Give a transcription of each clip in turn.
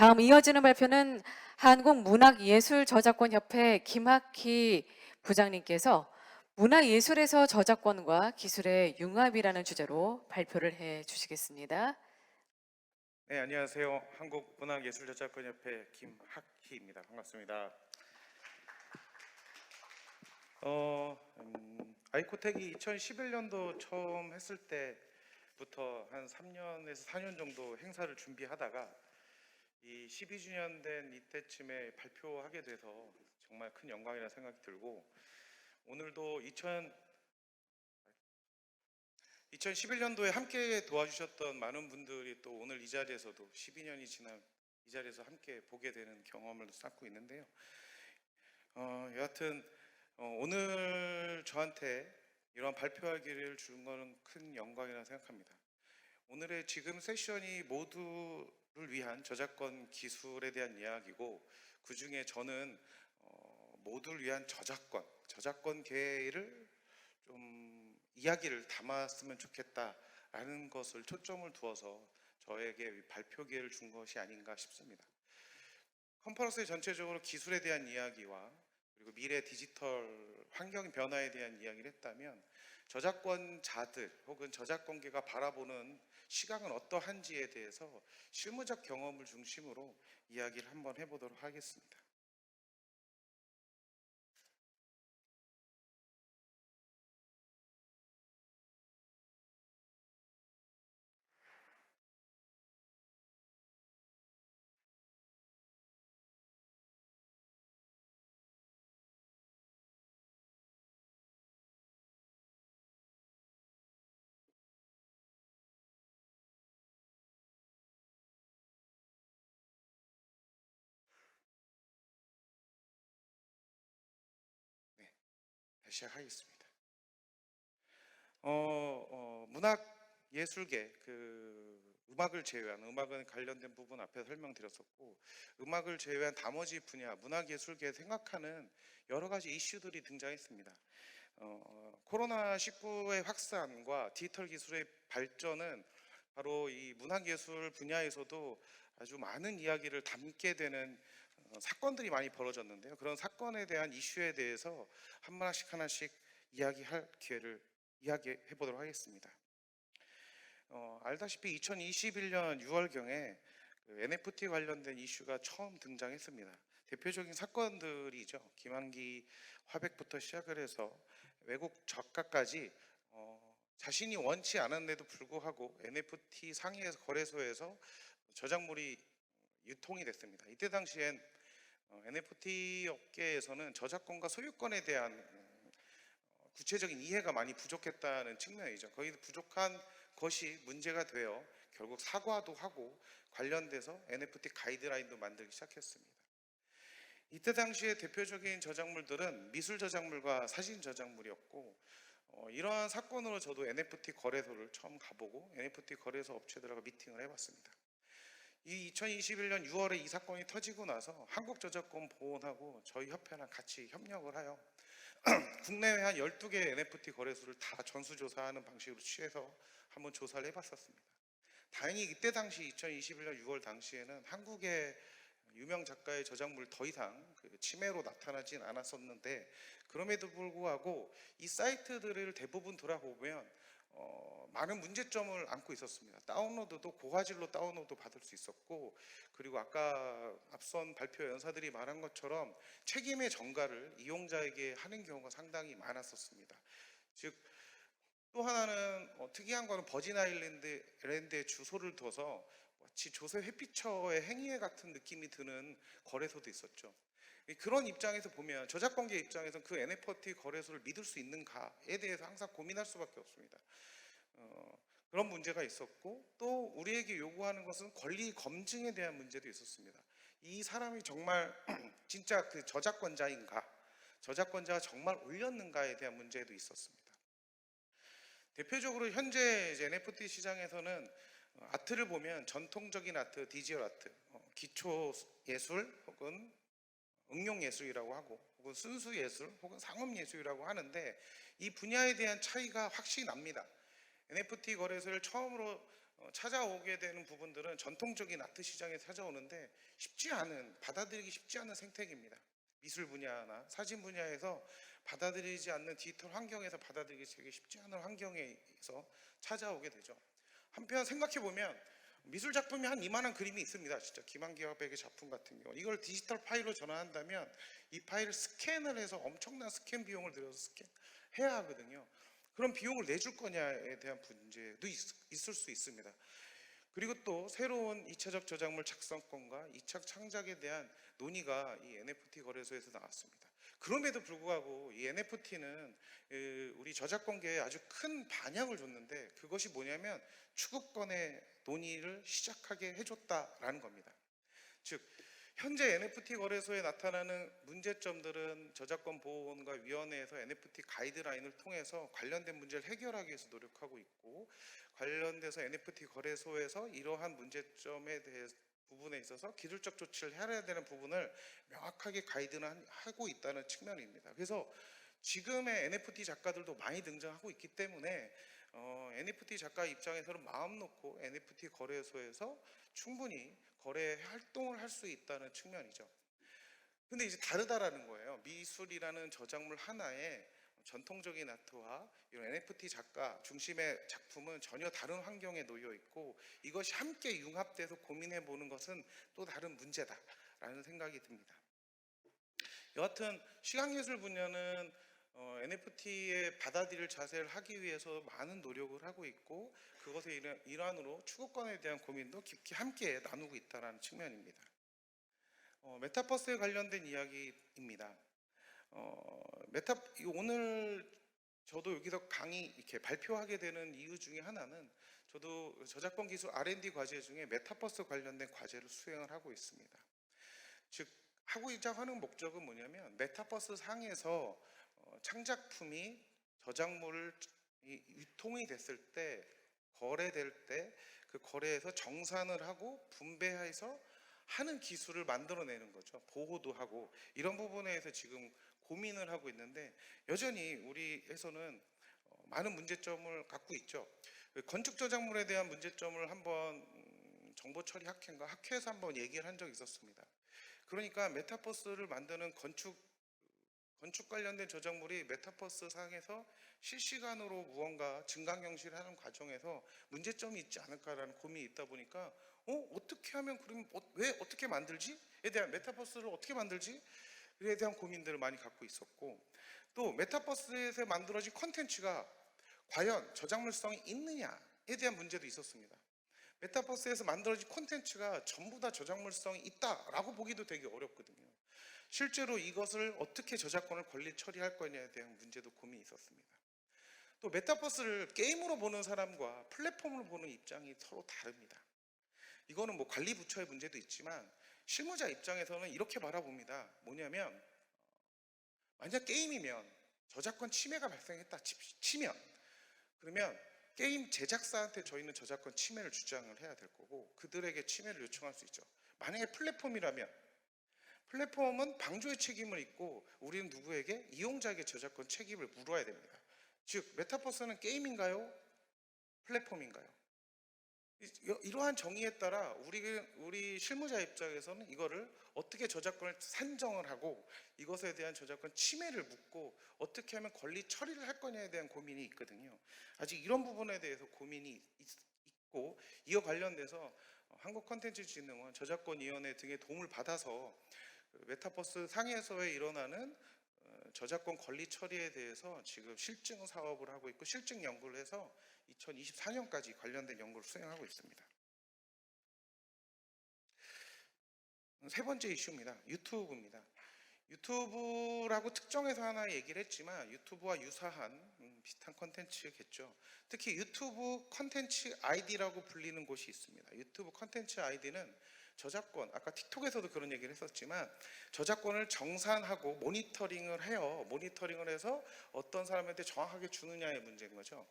다음 이어지는 발표는 한국문학예술저작권협회 김학희 부장님께서 문화예술에서 저작권과 기술의 융합이라는 주제로 발표를 해 주시겠습니다. 네, 안녕하세요. 한국문학예술저작권협회 김학희입니다. 반갑습니다. 아이코텍이 2011년도 처음 했을 때부터 한 3년에서 4년 정도 행사를 준비하다가 이 12주년 된 이때쯤에 발표하게 돼서 정말 큰 영광이라는 생각이 들고, 오늘도 2011년도에 함께 도와주셨던 많은 분들이 또 오늘 이 자리에서도 12년이 지난 이 자리에서 함께 보게 되는 경험을 쌓고 있는데요. 여하튼 오늘 저한테 이런 발표할 기회를 준 거는 큰 영광이라고 생각합니다. 오늘의 지금 세션이 모두를 위한 저작권 기술에 대한 이야기고, 그 중에 저는 모두를 위한 저작권계를 좀 이야기를 담았으면 좋겠다라는 것을 초점을 두어서 저에게 발표 기회를 준 것이 아닌가 싶습니다. 컨퍼런스의 전체적으로 기술에 대한 이야기와 그리고 미래 디지털 환경 변화에 대한 이야기를 했다면, 저작권자들 혹은 저작권계가 바라보는 시각은 어떠한지에 대해서 실무적 경험을 중심으로 이야기를 한번 해보도록 하겠습니다. 네, 다시 시작하겠습니다. 문학 예술계, 음악을 제외한, 음악은 관련된 부분 앞에 설명드렸었고, 음악을 제외한 나머지 분야 문학 예술계에 생각하는 여러 가지 이슈들이 등장했습니다. 코로나19의 확산과 디지털 기술의 발전은 바로 이 문학 예술 분야에서도 아주 많은 이야기를 담게 되는 사건들이 많이 벌어졌는데요. 그런 사건에 대한 이슈에 대해서 하나씩 이야기할 기회를 이야기해 보도록 하겠습니다. 알다시피 2021년 6월경에 NFT 관련된 이슈가 처음 등장했습니다. 대표적인 사건들이죠. 김한기 화백부터 시작을 해서 외국 작가까지 자신이 원치 않았는데도 불구하고 NFT 상위 거래소에서 저작물이 유통이 됐습니다. 이때 당시엔 NFT 업계에서는 저작권과 소유권에 대한 구체적인 이해가 많이 부족했다는 측면이죠. 거의 부족한 것이 문제가 되어 결국 사과도 하고 관련돼서 NFT 가이드라인도 만들기 시작했습니다. 이때 당시에 대표적인 저작물들은 미술 저작물과 사진 저작물이었고, 이러한 사건으로 저도 NFT 거래소를 처음 가보고 NFT 거래소 업체들하고 미팅을 해봤습니다. 이 2021년 6월에 이 사건이 터지고 나서 한국저작권보호원하고 저희 협회랑 같이 협력을 하여 국내외 한 12개 NFT 거래소를 다 전수조사하는 방식으로 취해서 한번 조사를 해봤었습니다. 다행히 이때 당시 2021년 6월 당시에는 한국의 유명 작가의 저작물 더 이상 침해로 나타나진 않았었는데, 그럼에도 불구하고 이 사이트들을 대부분 돌아보면 많은 문제점을 안고 있었습니다. 다운로드도 고화질로 다운로드 받을 수 있었고, 그리고 아까 앞선 발표 연사들이 말한 것처럼 책임의 전가를 이용자에게 하는 경우가 상당히 많았었습니다. 즉, 또 하나는 특이한 거는 버진 아일랜드에 주소를 둬서 마치 조세 회피처의 행위회 같은 느낌이 드는 거래소도 있었죠. 그런 입장에서 보면 저작권계 입장에서는 그 NFT 거래소를 믿을 수 있는가에 대해서 항상 고민할 수밖에 없습니다. 그런 문제가 있었고, 또 우리에게 요구하는 것은 권리 검증에 대한 문제도 있었습니다. 이 사람이 정말 진짜 그 저작권자인가, 저작권자가 정말 올렸는가에 대한 문제도 있었습니다. 대표적으로 현재 이제 NFT 시장에서는 아트를 보면 전통적인 아트, 디지털 아트, 기초 예술 혹은 응용 예술이라고 하고, 혹은 순수 예술 혹은 상업 예술이라고 하는데, 이 분야에 대한 차이가 확실히 납니다. NFT 거래소를 처음으로 찾아오게 되는 부분들은 전통적인 아트 시장에 찾아오는데 받아들이기 쉽지 않은 생태계입니다. 미술 분야나 사진 분야에서 받아들이지 않는 디지털 환경에서 받아들이기 되게 쉽지 않은 환경에서 찾아오게 되죠. 한편 생각해 보면 미술 작품이 한 이만한 그림이 있습니다. 진짜 김한기 화백의 작품 같은 경우 이걸 디지털 파일로 전환한다면 이 파일을 스캔을 해서 엄청난 스캔 비용을 들여서 스캔해야 하거든요. 그런 비용을 내줄 거냐에 대한 문제도 있을 수 있습니다. 그리고 또 새로운 2차적 저작물 작성권과 2차 창작에 대한 논의가 이 NFT 거래소에서 나왔습니다. 그럼에도 불구하고 이 NFT는 우리 저작권계에 아주 큰 반향을 줬는데, 그것이 뭐냐면 추구권의 논의를 시작하게 해줬다라는 겁니다. 즉 현재 NFT 거래소에 나타나는 문제점들은 저작권 보호원과 위원회에서 NFT 가이드라인을 통해서 관련된 문제를 해결하기 위해서 노력하고 있고, 관련돼서 NFT 거래소에서 이러한 문제점에 대해서 부분에 있어서 기술적 조치를 해야 되는 부분을 명확하게 가이드는 하고 있다는 측면입니다. 그래서 지금의 NFT 작가들도 많이 등장하고 있기 때문에 NFT 작가 입장에서는 마음 놓고 NFT 거래소에서 충분히 거래 활동을 할 수 있다는 측면이죠. 근데 이제 다르다라는 거예요. 미술이라는 저작물 하나에 전통적인 아트와 이런 NFT 작가 중심의 작품은 전혀 다른 환경에 놓여 있고, 이것이 함께 융합돼서 고민해 보는 것은 또 다른 문제다라는 생각이 듭니다. 여하튼 시각예술 분야는 NFT의 받아들일 자세를 하기 위해서 많은 노력을 하고 있고, 그것의 일환으로 추구권에 대한 고민도 깊이 함께 나누고 있다는 측면입니다. 메타버스에 관련된 이야기입니다. 오늘 저도 여기서 강의 이렇게 발표하게 되는 이유 중에 하나는, 저도 저작권 기술 R&D 과제 중에 메타버스 관련된 과제를 수행을 하고 있습니다. 즉 하고자 하는 목적은 뭐냐면, 메타버스 상에서 창작품이 저작물을 유통이 됐을 때, 거래될 때 그 거래에서 정산을 하고 분배해서 하는 기술을 만들어내는 거죠. 보호도 하고 이런 부분에서 지금 고민을 하고 있는데, 여전히 우리에서는 많은 문제점을 갖고 있죠. 건축 저작물에 대한 문제점을 한번 정보처리 학회에서 한번 얘기를 한 적이 있었습니다. 그러니까 메타버스를 만드는 건축 관련된 저작물이 메타버스 상에서 실시간으로 무언가 증강경실을 하는 과정에서 문제점이 있지 않을까라는 고민이 있다 보니까 어떻게 하면, 그럼 왜 어떻게 만들지? 에 대한, 메타버스를 어떻게 만들지? 에 대한 고민들을 많이 갖고 있었고, 또 메타버스에서 만들어진 컨텐츠가 과연 저작물성이 있느냐에 대한 문제도 있었습니다. 메타버스에서 만들어진 콘텐츠가 전부 다 저작물성이 있다라고 보기도 되게 어렵거든요. 실제로 이것을 어떻게 저작권을 권리 처리할 거냐에 대한 문제도 고민이 있었습니다. 또 메타버스를 게임으로 보는 사람과 플랫폼으로 보는 입장이 서로 다릅니다. 이거는 뭐 관리 부처의 문제도 있지만 실무자 입장에서는 이렇게 바라봅니다. 뭐냐면, 만약 게임이면 저작권 침해가 발생했다 치면, 그러면 게임 제작사한테 저희는 저작권 침해를 주장을 해야 될 거고, 그들에게 침해를 요청할 수 있죠. 만약에 플랫폼이라면 플랫폼은 방조의 책임을 있고, 우리는 누구에게? 이용자에게 저작권 책임을 물어야 됩니다. 즉 메타버스는 게임인가요? 플랫폼인가요? 이러한 정의에 따라 우리 실무자 입장에서는 이거를 어떻게 저작권을 산정을 하고, 이것에 대한 저작권 침해를 묻고 어떻게 하면 권리 처리를 할 거냐에 대한 고민이 있거든요. 아직 이런 부분에 대해서 고민이 있고, 이와 관련돼서 한국컨텐츠진흥원, 저작권위원회 등의 도움을 받아서 메타버스 상에서 일어나는 저작권 권리 처리에 대해서 지금 실증 사업을 하고 있고, 실증 연구를 해서 2024년까지 관련된 연구를 수행하고 있습니다. 세 번째 이슈입니다. 유튜브입니다. 유튜브라고 특정해서 하나 얘기를 했지만 유튜브와 유사한 비슷한 컨텐츠겠죠. 특히 유튜브 컨텐츠 아이디라고 불리는 곳이 있습니다. 유튜브 컨텐츠 아이디는 저작권, 아까 틱톡에서도 그런 얘기를 했었지만 저작권을 정산하고 모니터링을 해요. 모니터링을 해서 어떤 사람한테 정확하게 주느냐의 문제인 거죠.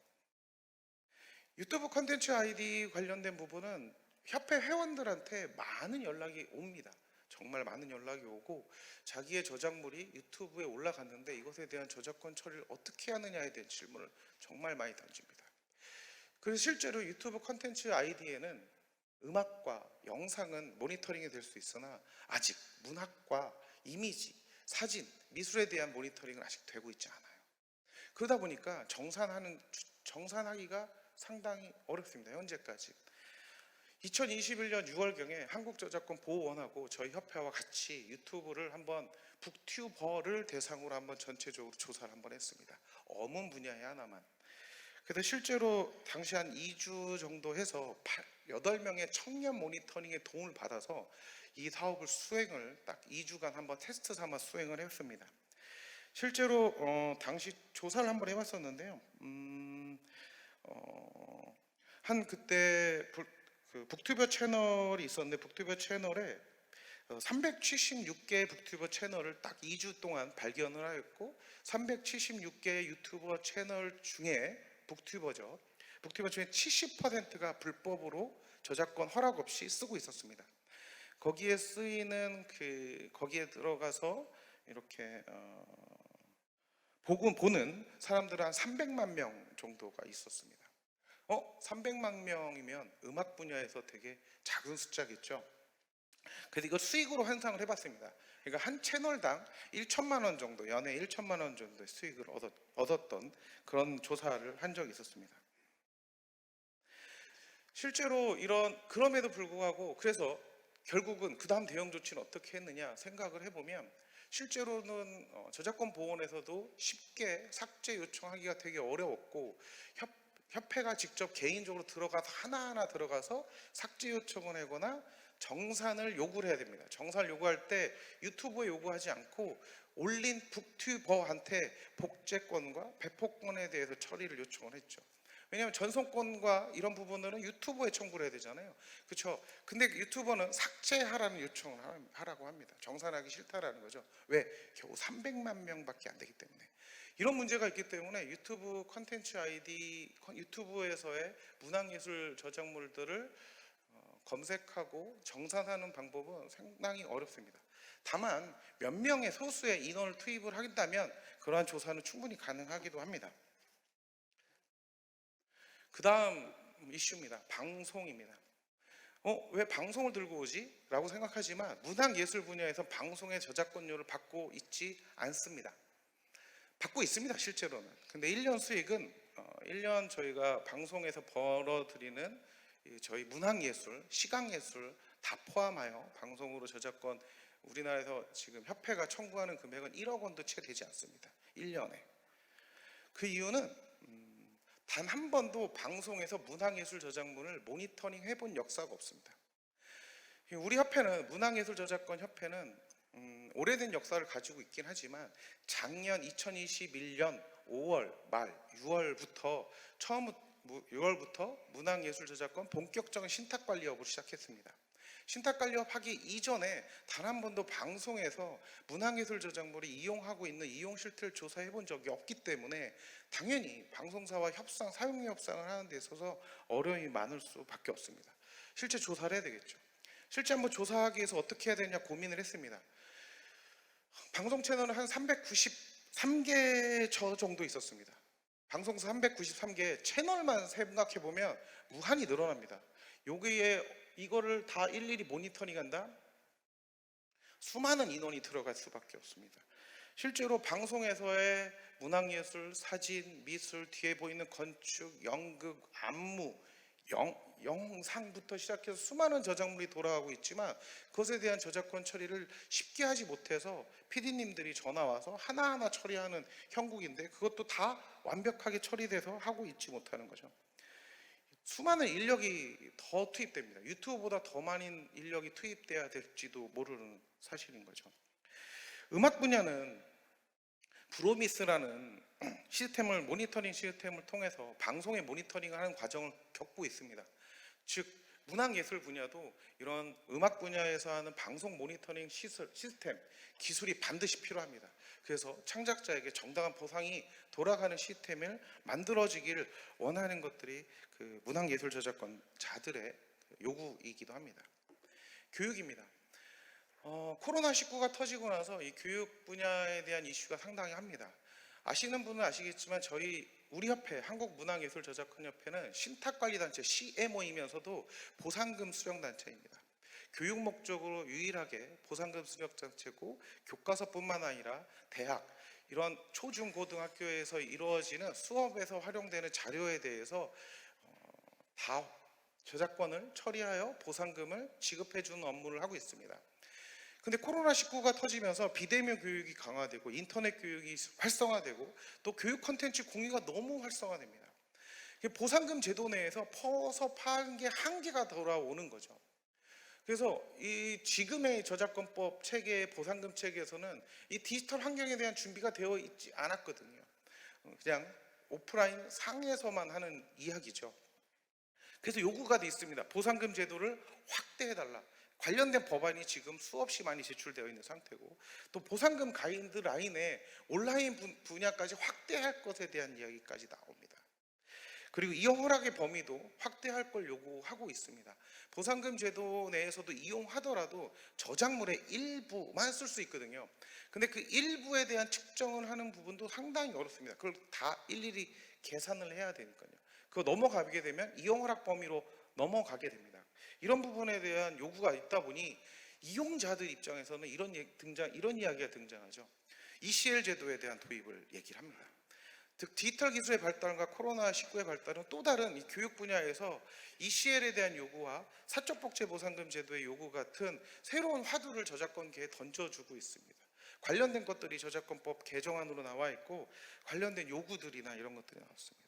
유튜브 컨텐츠 아이디 관련된 부분은 협회 회원들한테 많은 연락이 옵니다. 정말 많은 연락이 오고, 자기의 저작물이 유튜브에 올라갔는데 이것에 대한 저작권 처리를 어떻게 하느냐에 대한 질문을 정말 많이 던집니다. 그래서 실제로 유튜브 콘텐츠 아이디에는 음악과 영상은 모니터링이 될 수 있으나 아직 문학과 이미지, 사진, 미술에 대한 모니터링은 아직 되고 있지 않아요. 그러다 보니까 정산하기가 상당히 어렵습니다. 현재까지. 2021년 6월경에 한국저작권보호원하고 저희 협회와 같이 유튜브를 한번 북튜버를 대상으로 한번 전체적으로 조사를 한번 했습니다. 어문 분야에 하나만. 그래서 실제로 당시 한 2주 정도 해서 8명의 청년 모니터링의 도움을 받아서 이 사업을 수행을 딱 2주간 한번 테스트 삼아 수행을 했습니다. 실제로 당시 조사를 한번 해봤었는데요. 한 그때 그 북튜버 채널이 있었는데 북튜버 채널에 376개의 북튜버 채널을 딱 2주 동안 발견을 하였고 376개의 유튜버 채널 중에 북튜버 중에 70%가 불법으로 저작권 허락 없이 쓰고 있었습니다. 거기에 쓰이는 거기에 들어가서 이렇게 보는 사람들은 한 300만 명 정도가 있었습니다. 300만 명이면 음악 분야에서 되게 작은 숫자겠죠. 그래서 이걸 수익으로 환상을 해봤습니다. 그러니까 한 채널당 1천만 원 정도, 연에 1천만 원 정도의 수익을 얻었던 그런 조사를 한 적이 있었습니다. 실제로 그럼에도 불구하고 그래서 결국은 그 다음 대응 조치는 어떻게 했느냐 생각을 해보면 실제로는 저작권 보호원에서도 쉽게 삭제 요청하기가 되게 어려웠고 협회가 직접 개인적으로 들어가서 하나하나 들어가서 삭제 요청을 하거나 정산을 요구를 해야 됩니다. 정산을 요구할 때 유튜브에 요구하지 않고 올린 북튜버한테 복제권과 배포권에 대해서 처리를 요청을 했죠. 왜냐하면 전송권과 이런 부분들은 유튜브에 청구를 해야 되잖아요. 그렇죠? 근데 유튜버는 삭제하라는 요청을 하라고 합니다. 정산하기 싫다라는 거죠. 왜? 겨우 300만 명밖에 안 되기 때문에. 이런 문제가 있기 때문에 유튜브 콘텐츠 아이디, 유튜브에서의 문학예술 저작물들을 검색하고 정산하는 방법은 상당히 어렵습니다. 다만 몇 명의 소수의 인원을 투입을 한다면 그러한 조사는 충분히 가능하기도 합니다. 그 다음 이슈입니다. 방송입니다. 왜 방송을 들고 오지? 라고 생각하지만 문학예술 분야에서 방송의 저작권료를 받고 있지 않습니다. 받고 있습니다, 실제로는. 근데 1년 수익은 1년 저희가 방송에서 벌어들이는 저희 문학예술, 시각예술 다 포함하여 방송으로 저작권 우리나라에서 지금 협회가 청구하는 금액은 1억 원도 채 되지 않습니다. 1년에. 그 이유는 단 한 번도 방송에서 문학예술 저작물을 모니터링 해본 역사가 없습니다. 우리 협회는 문학예술 저작권 협회는 오래된 역사를 가지고 있긴 하지만 작년 2021년 5월 말 6월부터 6월부터 문학예술 저작권 본격적인 신탁관리업을 시작했습니다. 신탁관리업 하기 이전에 단 한 번도 방송에서 문학예술 저작물을 이용하고 있는 이용 실태를 조사해 본 적이 없기 때문에 당연히 방송사와 사용료 협상을 하는 데 있어서 어려움이 많을 수밖에 없습니다. 실제 조사를 해야 되겠죠. 실제 한번 조사하기 위해서 어떻게 해야 되냐 고민을 했습니다. 방송 채널은 한 393개 정도 있었습니다. 방송사 393개 채널만 생각해 보면 무한히 늘어납니다. 여기에 이거를 다 일일이 모니터링한다? 수많은 인원이 들어갈 수밖에 없습니다. 실제로 방송에서의 문학예술, 사진, 미술, 뒤에 보이는 건축, 연극, 안무, 영상부터 시작해서 수많은 저작물이 돌아가고 있지만 그것에 대한 저작권 처리를 쉽게 하지 못해서 PD님들이 전화 와서 하나하나 처리하는 형국인데 그것도 다 완벽하게 처리돼서 하고 있지 못하는 거죠. 수많은 인력이 더 투입됩니다. 유튜브보다 더 많은 인력이 투입돼야 될지도 모르는 사실인 거죠. 음악 분야는 브로미스라는 모니터링 시스템을 통해서 방송의 모니터링을 하는 과정을 겪고 있습니다. 즉 문학예술 분야도 이런 음악 분야에서 하는 방송 모니터링 시스템 기술이 반드시 필요합니다. 그래서 창작자에게 정당한 보상이 돌아가는 시스템을 만들어지길 원하는 것들이 그 문학예술 저작권자들의 요구이기도 합니다. 교육입니다. 코로나19가 터지고 나서 이 교육 분야에 대한 이슈가 상당히 합니다. 아시는 분은 아시겠지만 저희 우리 협회 한국문화예술저작권협회는 신탁관리단체 CMO이면서도 보상금 수령단체입니다. 교육 목적으로 유일하게 보상금 수령단체고 교과서뿐만 아니라 대학 이런 초중고등학교에서 이루어지는 수업에서 활용되는 자료에 대해서 다 저작권을 처리하여 보상금을 지급해 주는 업무를 하고 있습니다. 근데 코로나19가 터지면서 비대면 교육이 강화되고 인터넷 교육이 활성화되고 또 교육 콘텐츠 공유가 너무 활성화됩니다. 보상금 제도 내에서 퍼서 파는 게 한계가 돌아오는 거죠. 그래서 이 지금의 저작권법 체계의 보상금 체계에서는 이 디지털 환경에 대한 준비가 되어 있지 않았거든요. 그냥 오프라인 상에서만 하는 이야기죠. 그래서 요구가 돼 있습니다. 보상금 제도를 확대해달라. 관련된 법안이 지금 수없이 많이 제출되어 있는 상태고 또 보상금 가이드라인에 온라인 분야까지 확대할 것에 대한 이야기까지 나옵니다. 그리고 이용 허락의 범위도 확대할 걸 요구하고 있습니다. 보상금 제도 내에서도 이용하더라도 저작물의 일부만 쓸 수 있거든요. 근데 그 일부에 대한 측정을 하는 부분도 상당히 어렵습니다. 그걸 다 일일이 계산을 해야 되니까요. 그거 넘어가게 되면 이용 허락 범위로 넘어가게 됩니다. 이런 부분에 대한 요구가 있다 보니 이용자들 입장에서는 이런 이야기가 등장하죠. ECL 제도에 대한 도입을 얘기를 합니다. 즉 디지털 기술의 발달과 코로나19의 발달은 또 다른 이 교육 분야에서 ECL에 대한 요구와 사적 복제 보상금 제도의 요구 같은 새로운 화두를 저작권계에 던져주고 있습니다. 관련된 것들이 저작권법 개정안으로 나와 있고 관련된 요구들이나 이런 것들이 나왔습니다.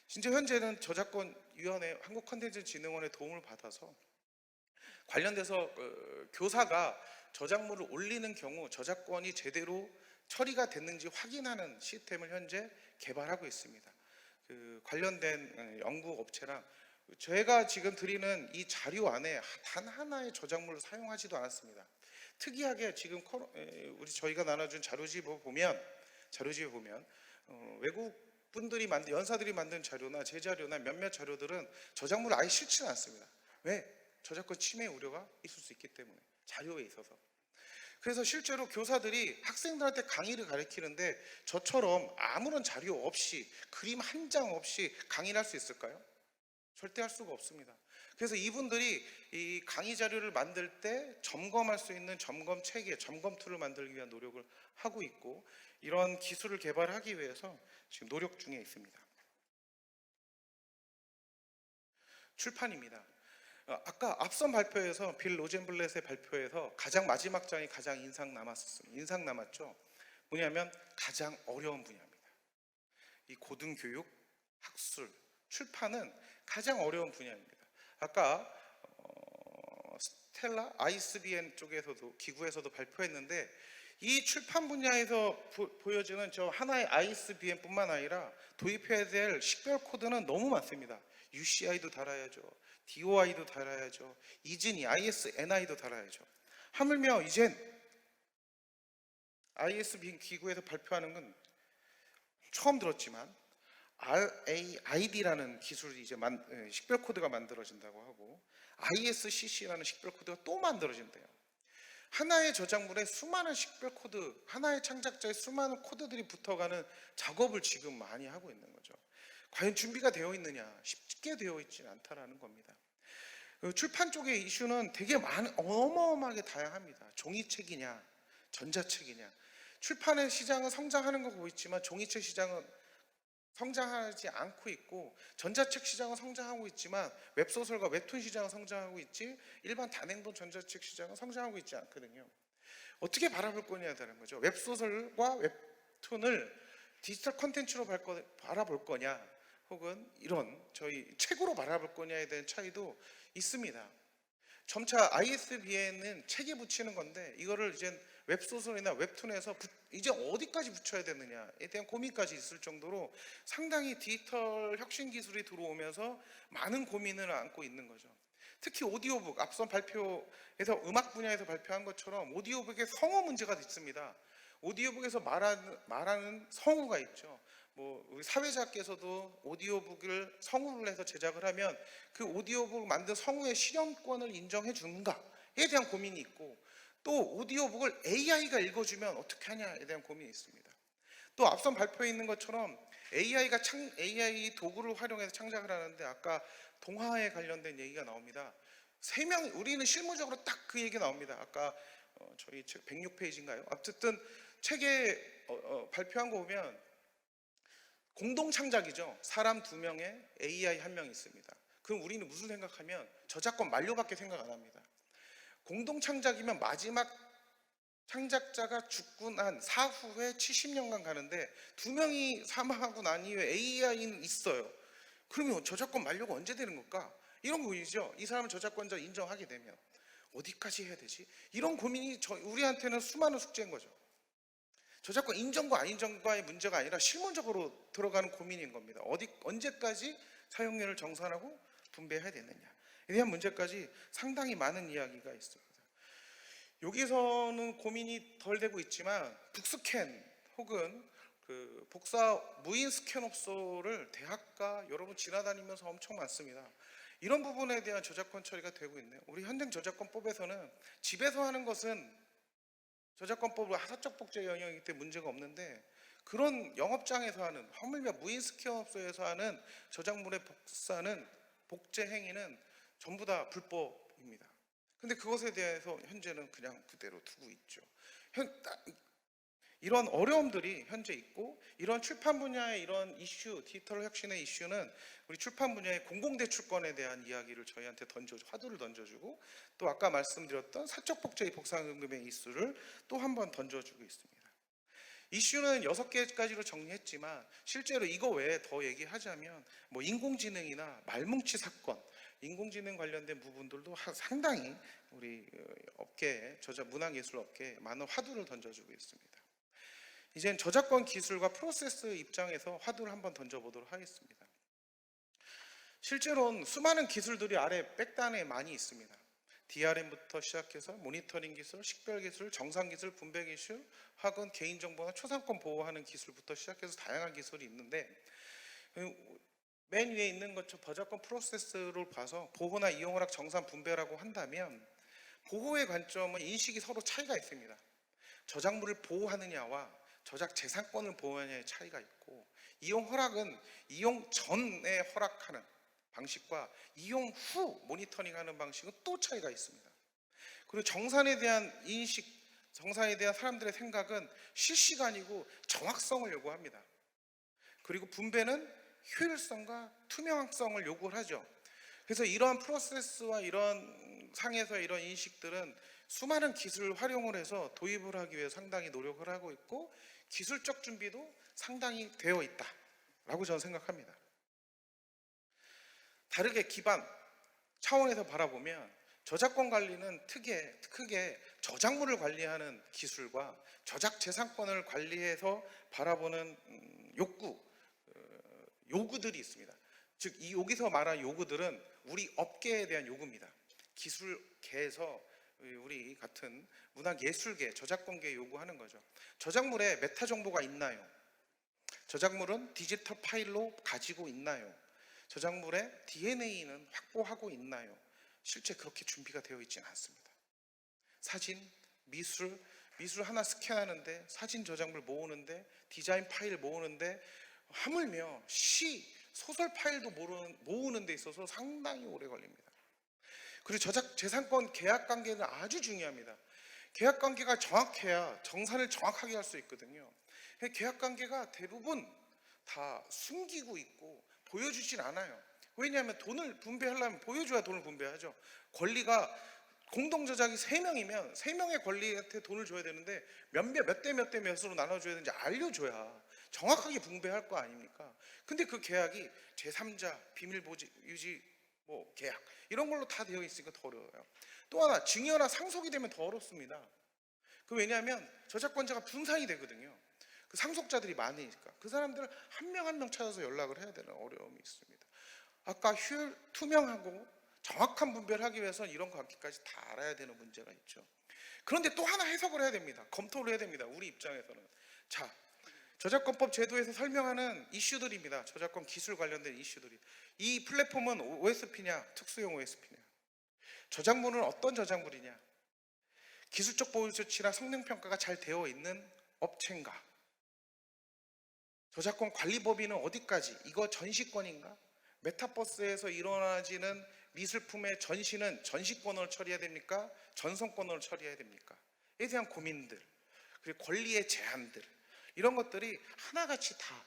진짜 현재는 저작권위원회 한국컨텐츠진흥원의 도움을 받아서 관련돼서 교사가 저작물을 올리는 경우 저작권이 제대로 처리가 됐는지 확인하는 시스템을 현재 개발하고 있습니다. 관련된 연구 업체랑 제가 지금 드리는 이 자료 안에 단 하나의 저작물을 사용하지도 않았습니다. 특이하게 지금 저희가 나눠준 자료집을 보면 외국 분들이 연사들이 만든 자료나 제 자료나 몇몇 자료들은 저작물을 아예 싫지는 않습니다. 왜? 저작권 침해 우려가 있을 수 있기 때문에 자료에 있어서. 그래서 실제로 교사들이 학생들한테 강의를 가르치는데 저처럼 아무런 자료 없이 그림 한 장 없이 강의를 할 수 있을까요? 절대 할 수가 없습니다. 그래서 이분들이 이 강의 자료를 만들 때 점검할 수 있는 점검 체계, 점검 툴을 만들기 위한 노력을 하고 있고 이런 기술을 개발하기 위해서 지금 노력 중에 있습니다. 출판입니다. 아까 앞선 발표에서 빌 로젠블렛의 발표에서 가장 마지막 장이 가장 인상 남았죠. 뭐냐면 가장 어려운 분야입니다. 이 고등교육, 학술, 출판은 가장 어려운 분야입니다. 아까 스텔라 ISBN 쪽에서도 기구에서도 발표했는데 이 출판 분야에서 보여지는 저 하나의 ISBN뿐만 아니라 도입해야 될 식별 코드는 너무 많습니다. UCI도 달아야죠. DOI도 달아야죠. 이진이 ISNI도 달아야죠. 하물며 이젠 ISBN 기구에서 발표하는 건 처음 들었지만 RAID라는 기술이 이제 식별 코드가 만들어진다고 하고 ISCC라는 식별 코드가 또 만들어진대요. 하나의 저작물에 수많은 식별 코드, 하나의 창작자의 수많은 코드들이 붙어가는 작업을 지금 많이 하고 있는 거죠. 과연 준비가 되어 있느냐? 쉽게 되어 있지는 않다라는 겁니다. 출판 쪽의 이슈는 되게 어마어마하게 다양합니다. 종이책이냐, 전자책이냐. 출판의 시장은 성장하는 거 보고 있지만 종이책 시장은 성장하지 않고 있고 전자책 시장은 성장하고 있지만 웹소설과 웹툰 시장은 성장하고 있지 일반 단행본 전자책 시장은 성장하고 있지 않거든요. 어떻게 바라볼 거냐라는 거죠. 웹소설과 웹툰을 디지털 콘텐츠로 바라볼 거냐 혹은 이런 저희 책으로 바라볼 거냐에 대한 차이도 있습니다. 점차 ISBN은 책에 붙이는 건데 이거를 이제 웹소설이나 웹툰에서 이제 어디까지 붙여야 되느냐에 대한 고민까지 있을 정도로 상당히 디지털 혁신 기술이 들어오면서 많은 고민을 안고 있는 거죠. 특히 오디오북, 앞선 발표에서 음악 분야에서 발표한 것처럼 오디오북에 성우 문제가 있습니다. 오디오북에서 말하는 성우가 있죠. 우리 사회자께서도 오디오북을 성우를 해서 제작을 하면 그 오디오북을 만든 성우의 실현권을 인정해 주는가에 대한 고민이 있고 또 오디오북을 AI가 읽어주면 어떻게 하냐에 대한 고민이 있습니다. 또 앞선 발표에 있는 것처럼 AI 도구를 활용해서 창작을 하는데 아까 동화에 관련된 얘기가 나옵니다. 우리는 실무적으로 딱 그 얘기 나옵니다. 아까 저희 책 106페이지인가요? 어쨌든 책에 발표한 거 보면 공동 창작이죠. 사람 2명에 AI 1명이 있습니다. 그럼 우리는 무슨 생각하면 저작권 만료밖에 생각 안 합니다. 공동 창작이면 마지막 창작자가 죽고 난 사후에 70년간 가는데 2명이 사망하고 난 이후에 AI는 있어요. 그러면 저작권 만료가 언제 되는 걸까? 이런 고민이죠. 이 사람을 저작권자 인정하게 되면 어디까지 해야 되지? 이런 고민이 우리한테는 수많은 숙제인 거죠. 저작권 인정과 안 인정과의 문제가 아니라 실무적으로 들어가는 고민인 겁니다. 언제까지 사용료를 정산하고 분배해야 되느냐에 대한 문제까지 상당히 많은 이야기가 있습니다. 여기서는 고민이 덜 되고 있지만 북스캔 혹은 그 복사 무인 스캔업소를 대학가 여러분 지나다니면서 엄청 많습니다. 이런 부분에 대한 저작권 처리가 되고 있네요. 우리 현행 저작권법에서는 집에서 하는 것은 저작권법으로 사적 복제 영역이기 때문에 문제가 없는데 그런 영업장에서 하는 하물며 무인 스캔업소에서 하는 저작물의 복제 행위는 전부 다 불법입니다. 근데 그것에 대해서 현재는 그냥 그대로 두고 있죠. 이런 어려움들이 현재 있고 이런 출판 분야의 이런 이슈, 디지털 혁신의 이슈는 우리 출판 분야의 공공대출권에 대한 이야기를 저희한테 화두를 던져주고 또 아까 말씀드렸던 사적 복제의 복사금의 이슈를 또 한 번 던져주고 있습니다. 이슈는 6개까지로 정리했지만 실제로 이거 외에 더 얘기하자면 뭐 인공지능이나 말뭉치 사건, 인공지능 관련된 부분들도 상당히 우리 업계에 문화예술 업계에 많은 화두를 던져주고 있습니다. 이젠 저작권 기술과 프로세스 입장에서 화두를 한번 던져보도록 하겠습니다. 실제로는 수많은 기술들이 아래 백단에 많이 있습니다. DRM부터 시작해서 모니터링 기술, 식별 기술, 정산 기술, 분배 기술, 학원 개인정보나 초상권 보호하는 기술부터 시작해서 다양한 기술이 있는데 맨 위에 있는 것처럼 저작권 프로세스를 봐서 보호나 이용허락, 정산, 분배라고 한다면 보호의 관점은 인식이 서로 차이가 있습니다. 저작물을 보호하느냐와 저작 재산권을 보호하느냐의 차이가 있고 이용 허락은 이용 전에 허락하는 방식과 이용 후 모니터링하는 방식은 또 차이가 있습니다. 그리고 정산에 대한 인식, 정산에 대한 사람들의 생각은 실시간이고 정확성을 요구합니다. 그리고 분배는 효율성과 투명성을 요구를 하죠. 그래서 이러한 프로세스와 이런 상에서 이런 인식들은 수많은 기술을 활용을 해서 도입을 하기 위해 상당히 노력을 하고 있고 기술적 준비도 상당히 되어 있다라고 저는 생각합니다. 다르게 기반 차원에서 바라보면 저작권 관리는 크게 저작물을 관리하는 기술과 저작 재산권을 관리해서 바라보는 요구들이 있습니다. 즉 여기서 말한 요구들은 우리 업계에 대한 요구입니다. 기술계에서 우리 같은 문화예술계, 저작권계에 요구하는 거죠. 저작물에 메타 정보가 있나요? 저작물은 디지털 파일로 가지고 있나요? 저작물의 DNA는 확보하고 있나요? 실제 그렇게 준비가 되어 있지는 않습니다. 사진, 미술 하나 스캔하는데 사진 저작물 모으는데 디자인 파일 모으는데 하물며 소설 파일도 모으는 데 있어서 상당히 오래 걸립니다. 그리고 저작 재산권 계약 관계는 아주 중요합니다. 계약 관계가 정확해야 정산을 정확하게 할 수 있거든요. 계약 관계가 대부분 다 숨기고 있고 보여주진 않아요. 왜냐하면 돈을 분배하려면 보여줘야 돈을 분배하죠. 권리가 공동 저작이 3명이면 3명의 권리한테 돈을 줘야 되는데 몇 대 몇으로 나눠줘야 되는지 알려줘야 정확하게 분배할 거 아닙니까? 근데 그 계약이 제3자 비밀 유지 계약 이런 걸로 다 되어 있으니까 더 어려워요. 또 하나 증여나 상속이 되면 더 어렵습니다. 왜냐하면 저작권자가 분산이 되거든요. 그 상속자들이 많으니까 그 사람들을 한 명 한 명 찾아서 연락을 해야 되는 어려움이 있습니다. 아까 투명하고 정확한 분배를 하기 위해서는 이런 관계까지 다 알아야 되는 문제가 있죠. 그런데 또 하나 해석을 해야 됩니다. 검토를 해야 됩니다. 우리 입장에서는. 자, 저작권법 제도에서 설명하는 이슈들입니다. 저작권 기술 관련된 이슈들이. 이 플랫폼은 OSP냐 특수용 OSP냐, 저작물은 어떤 저작물이냐, 기술적 보호 조치나 성능 평가가 잘 되어 있는 업체인가, 저작권 관리법인은 어디까지? 이거 전시권인가? 메타버스에서 일어나지는 미술품의 전시는 전시권으로 처리해야 됩니까? 전송권으로 처리해야 됩니까? 에 대한 고민들, 그리고 권리의 제한들, 이런 것들이 하나같이 다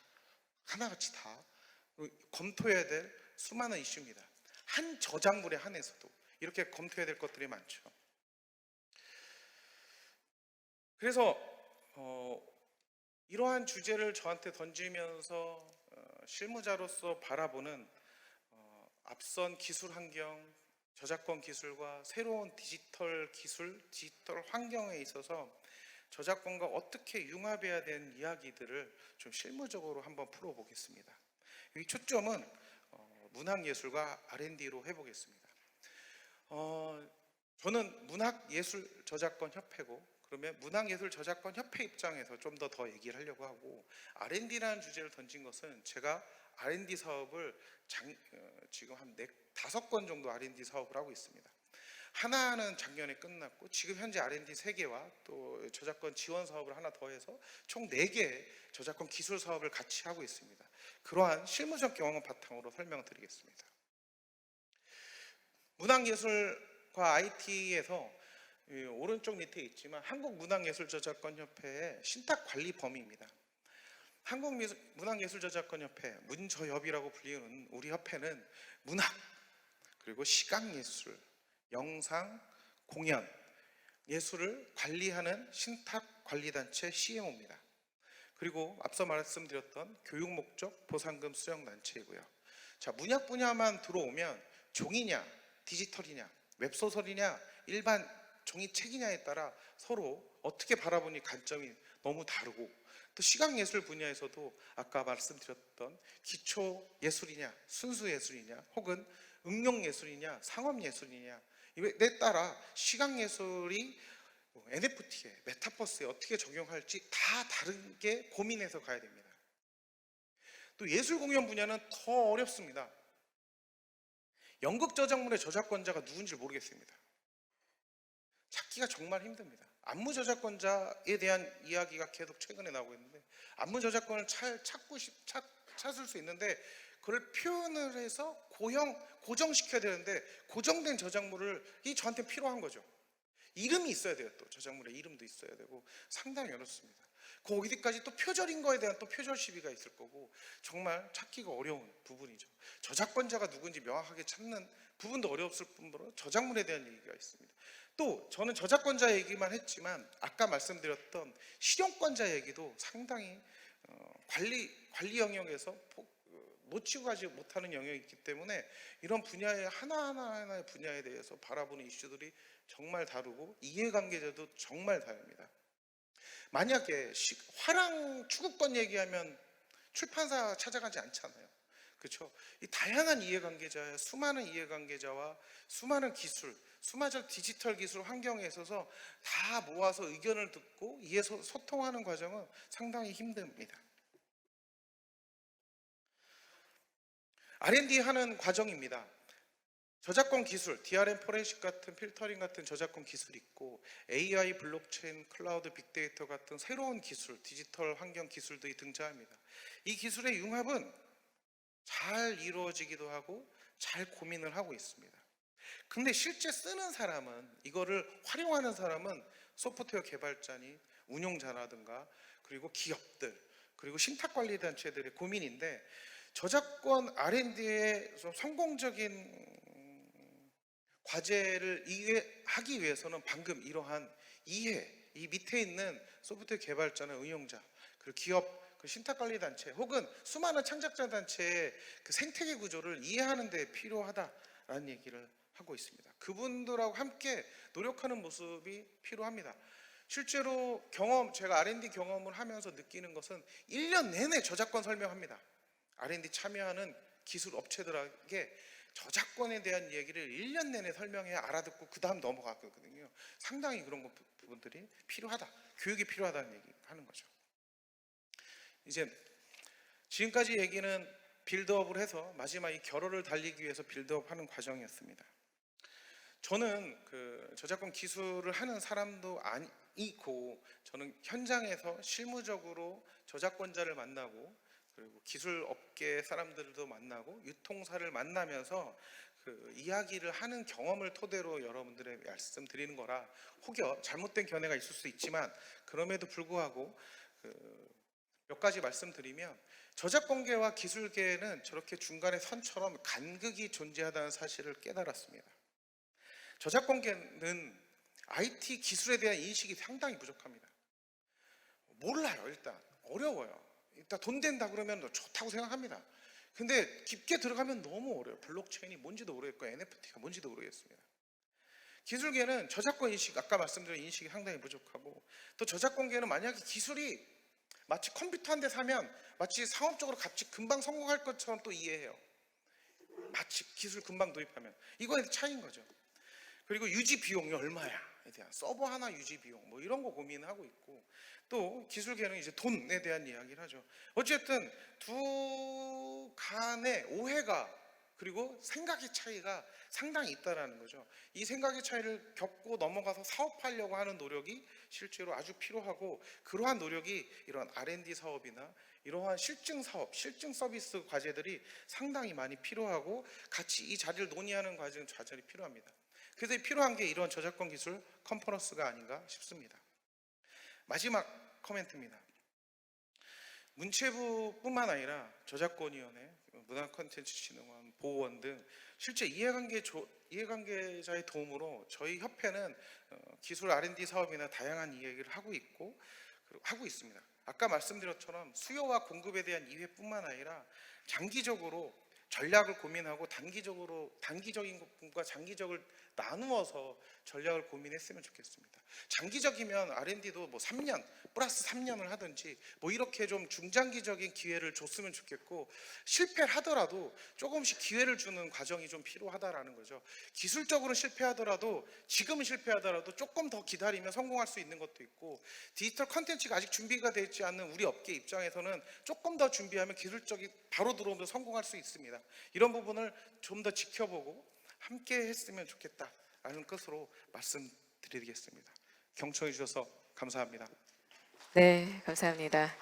검토해야 될 수많은 이슈입니다. 한 저작물에 한해서도 이렇게 검토해야 될 것들이 많죠. 그래서 이러한 주제를 저한테 던지면서 실무자로서 바라보는 앞선 기술 환경, 저작권 기술과 새로운 디지털 기술, 디지털 환경에 있어서 저작권과 어떻게 융합해야 되는 이야기들을 좀 실무적으로 한번 풀어보겠습니다. 이 초점은 문학예술과 R&D로 해보겠습니다. 저는 문학예술저작권협회고, 그러면 문학예술저작권협회 입장에서 좀 더 얘기를 하려고 하고, R&D라는 주제를 던진 것은 제가 R&D 사업을 지금 한 5건 정도 R&D 사업을 하고 있습니다. 하나는 작년에 끝났고, 지금 현재 R&D 3개와 또 저작권 지원 사업을 하나 더해서 총 4개의 저작권 기술 사업을 같이 하고 있습니다. 그러한 실무적 경험을 바탕으로 설명드리겠습니다. 문학예술과 IT에서 오른쪽 밑에 있지만 한국문학예술저작권협회의 신탁관리 범위입니다. 한국문학예술저작권협회, 문저협이라고 불리는 우리 협회는 문학, 그리고 시각예술, 영상, 공연, 예술을 관리하는 신탁관리단체 CMO입니다. 그리고 앞서 말씀드렸던 교육목적 보상금 수령단체이고요. 자, 문학 분야만 들어오면 종이냐, 디지털이냐, 웹소설이냐, 일반 종이책이냐에 따라 서로 어떻게 바라보니 관점이 너무 다르고, 또 시각예술 분야에서도 아까 말씀드렸던 기초예술이냐, 순수예술이냐, 혹은 응용예술이냐, 상업예술이냐, 이에 따라 시각예술이 NFT에, 메타버스에 어떻게 적용할지 다 다르게 고민해서 가야 됩니다. 또 예술공연 분야는 더 어렵습니다. 연극 저작물의 저작권자가 누군지 모르겠습니다. 찾기가 정말 힘듭니다. 안무 저작권자에 대한 이야기가 계속 최근에 나오고 있는데, 안무 저작권을 찾을 수 있는데 그걸 표현을 해서 고정시켜야 되는데, 고정된 저작물이 저한테 필요한 거죠. 이름이 있어야 돼요. 또 저작물의 이름도 있어야 되고, 상당히 어렵습니다. 그 어디까지 또 표절인 거에 대한 또 표절 시비가 있을 거고, 정말 찾기가 어려운 부분이죠. 저작권자가 누군지 명확하게 찾는 부분도 어려웠을 뿐더러 저작물에 대한 얘기가 있습니다. 또 저는 저작권자 얘기만 했지만 아까 말씀드렸던 실용권자 얘기도 상당히 관리 영역에서 놓치고 가지 못하는 영역이 있기 때문에, 이런 분야의 하나하나의 분야에 대해서 바라보는 이슈들이 정말 다르고, 이해관계자도 정말 다릅니다. 만약에 화랑 추구권 얘기하면 출판사 찾아가지 않잖아요. 그렇죠? 이 다양한 이해관계자의 수많은 이해관계자와 수많은 기술, 수많은 디지털 기술 환경에 있어서 다 모아서 의견을 듣고 소통하는 과정은 상당히 힘듭니다. R&D 하는 과정입니다. 저작권 기술, DRM 포렌식 같은 필터링 같은 저작권 기술이 있고, AI, 블록체인, 클라우드, 빅데이터 같은 새로운 기술, 디지털 환경 기술들이 등장합니다. 이 기술의 융합은 잘 이루어지기도 하고 잘 고민을 하고 있습니다. 근데 실제 쓰는 사람은, 이거를 활용하는 사람은 소프트웨어 개발자니 운용자라든가, 그리고 기업들, 그리고 신탁관리단체들의 고민인데, 저작권 R&D의 성공적인 과제를 하기 위해서는 방금 이러한 이 밑에 있는 소프트웨어 개발자나 운용자, 그리고 기업, 그 신탁관리단체, 혹은 수많은 창작자 단체의 그 생태계 구조를 이해하는 데 필요하다라는 얘기를 하고 있습니다. 그분들하고 함께 노력하는 모습이 필요합니다. 실제로 제가 R&D 경험을 하면서 느끼는 것은 1년 내내 저작권 설명합니다. R&D 참여하는 기술 업체들에게 저작권에 대한 얘기를 1년 내내 설명해 알아듣고 그 다음 넘어갔거든요. 상당히 그런 부분들이 필요하다, 교육이 필요하다는 얘기 하는 거죠. 이제 지금까지 얘기는 빌드업을 해서 마지막 이 결혼을 달리기 위해서 빌드업 하는 과정이었습니다. 저는 그 저작권 기술을 하는 사람도 아니고, 저는 현장에서 실무적으로 저작권자를 만나고 그리고 기술 업계 사람들도 만나고 유통사를 만나면서 그 이야기를 하는 경험을 토대로 여러분들의 말씀드리는 거라 혹여 잘못된 견해가 있을 수 있지만 그럼에도 불구하고 몇 가지 말씀드리면 저작권계와 기술계에는 저렇게 중간에 선처럼 간극이 존재하다는 사실을 깨달았습니다. 저작권계는 IT 기술에 대한 인식이 상당히 부족합니다. 몰라요. 일단 어려워요. 일단 돈 된다 그러면 좋다고 생각합니다. 근데 깊게 들어가면 너무 어려워요. 블록체인이 뭔지도 모르겠고 NFT가 뭔지도 모르겠습니다. 기술계는 저작권 인식, 아까 말씀드린 인식이 상당히 부족하고, 또 저작권계는 만약에 기술이 마치 컴퓨터 한 대 사면 마치 상업적으로 같이 금방 성공할 것처럼 또 이해해요. 마치 기술 금방 도입하면. 이거의 차이인 거죠. 그리고 유지 비용이 얼마야에 대한 서버 하나 유지 비용 뭐 이런 거 고민하고 있고, 또 기술계는 이제 돈에 대한 이야기를 하죠. 어쨌든 두 간의 오해가 그리고 생각의 차이가 상당히 있다라는 거죠. 이 생각의 차이를 겪고 넘어가서 사업하려고 하는 노력이 실제로 아주 필요하고, 그러한 노력이 이런 R&D 사업이나 이러한 실증 사업, 실증 서비스 과제들이 상당히 많이 필요하고 같이 이 자리를 논의하는 과정 자절이 필요합니다. 그래서 필요한 게 이런 저작권 기술 컨퍼런스가 아닌가 싶습니다. 마지막 코멘트입니다. 문체부뿐만 아니라 저작권위원회, 문화콘텐츠진흥원, 보호원 등 실제 이해관계자의 도움으로 저희 협회는 기술 R&D 사업이나 다양한 이야기를 하고 있고 하고 있습니다. 아까 말씀드렸처럼 수요와 공급에 대한 이해뿐만 아니라 장기적으로 전략을 고민하고 단기적인 것과 장기적을 나누어서 전략을 고민했으면 좋겠습니다. 장기적이면 R&D도 뭐 3년 플러스 3년을 하든지 뭐 이렇게 좀 중장기적인 기회를 줬으면 좋겠고, 실패를 하더라도 조금씩 기회를 주는 과정이 좀 필요하다라는 거죠. 기술적으로 실패하더라도, 지금은 실패하더라도 조금 더 기다리면 성공할 수 있는 것도 있고, 디지털 컨텐츠가 아직 준비가 되지 않는 우리 업계 입장에서는 조금 더 준비하면 기술적이 바로 들어오면 성공할 수 있습니다. 이런 부분을 좀 더 지켜보고 함께 했으면 좋겠다라는 것으로 말씀드리겠습니다. 경청해 주셔서 감사합니다. 네, 감사합니다.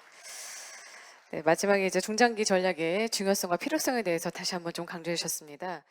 네, 마지막에 이제 중장기 전략의 중요성과 필요성에 대해서 다시 한번 좀 강조해 주셨습니다.